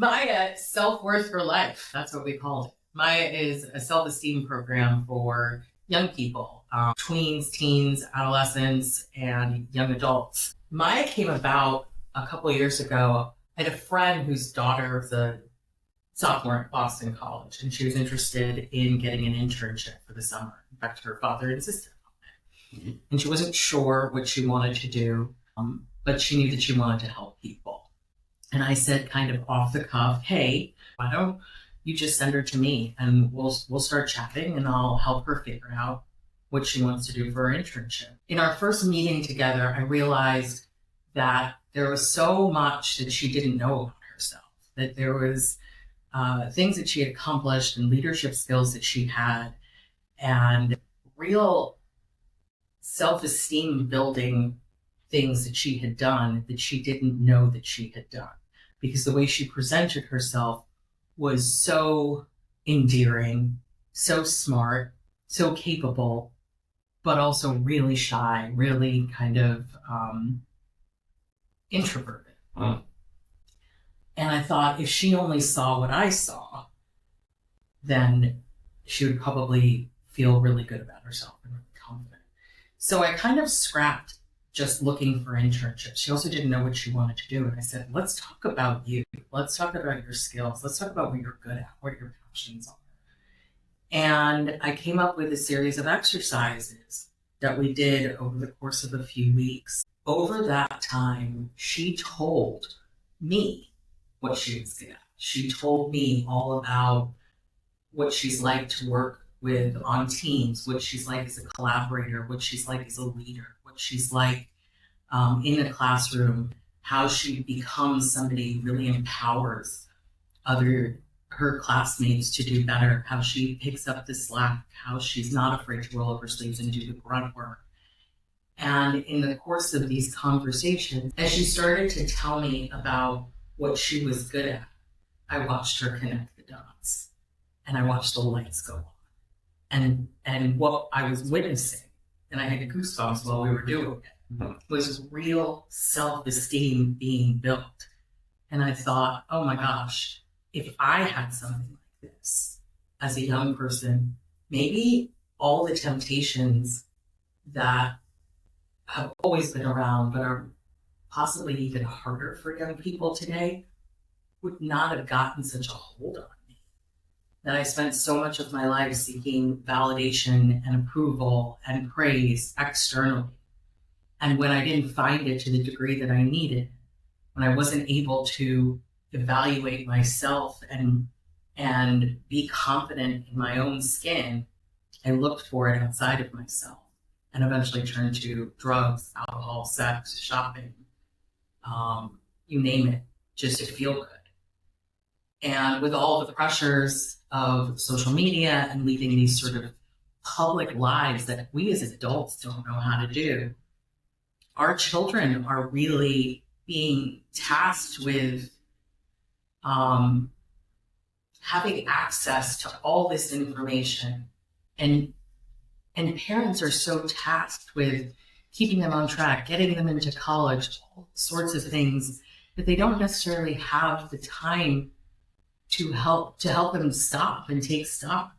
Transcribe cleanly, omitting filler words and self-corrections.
Maya, Self-Worth for Life. That's what we called it. Maya is a self-esteem program for young people, tweens, teens, adolescents, and young adults. Maya came about a couple of years ago. I had a friend whose daughter was a sophomore at Boston College, and she was interested in getting an internship for the summer. In fact, her father insisted on it. And she wasn't sure what she wanted to do, but she knew that she wanted to help people. And I said, kind of off the cuff, hey, why don't you just send her to me and we'll start chatting and I'll help her figure out what she wants to do for her internship. In our first meeting together, I realized that there was so much that she didn't know about herself, that there was things that she had accomplished and leadership skills that she had and real self-esteem building things that she had done that she didn't know that she had done. Because the way she presented herself was so endearing, so smart, so capable, but also really shy, really kind of introverted. Mm. And I thought if she only saw what I saw, then she would probably feel really good about herself and really confident. So I kind of scrapped just looking for internships. She also didn't know what she wanted to do. And I said, let's talk about you. Let's talk about your skills. Let's talk about what you're good at, what your passions are. And I came up with a series of exercises that we did over the course of a few weeks. Over that time, she told me what she was good at. She told me all about what she's like to work with on teams, what she's like as a collaborator, what she's like as a leader, what she's like in a classroom, how she becomes somebody who really empowers her classmates to do better, how she picks up the slack, how she's not afraid to roll up her sleeves and do the grunt work. And in the course of these conversations, as she started to tell me about what she was good at, I watched her connect the dots and I watched the lights go on. And what I was witnessing, and I had goosebumps while we were doing it, was real self-esteem being built. And I thought, oh my gosh, if I had something like this as a young person, maybe all the temptations that have always been around, but are possibly even harder for young people today, would not have gotten such a hold on me. That I spent so much of my life seeking validation and approval and praise externally. And when I didn't find it to the degree that I needed, when I wasn't able to evaluate myself and be confident in my own skin, I looked for it outside of myself and eventually turned to drugs, alcohol, sex, shopping, you name it, just to feel good. And with all the pressures of social media and leading these sort of public lives that we as adults don't know how to do, our children are really being tasked with having access to all this information. And parents are so tasked with keeping them on track, getting them into college, all sorts of things that they don't necessarily have the time to help them stop and take stock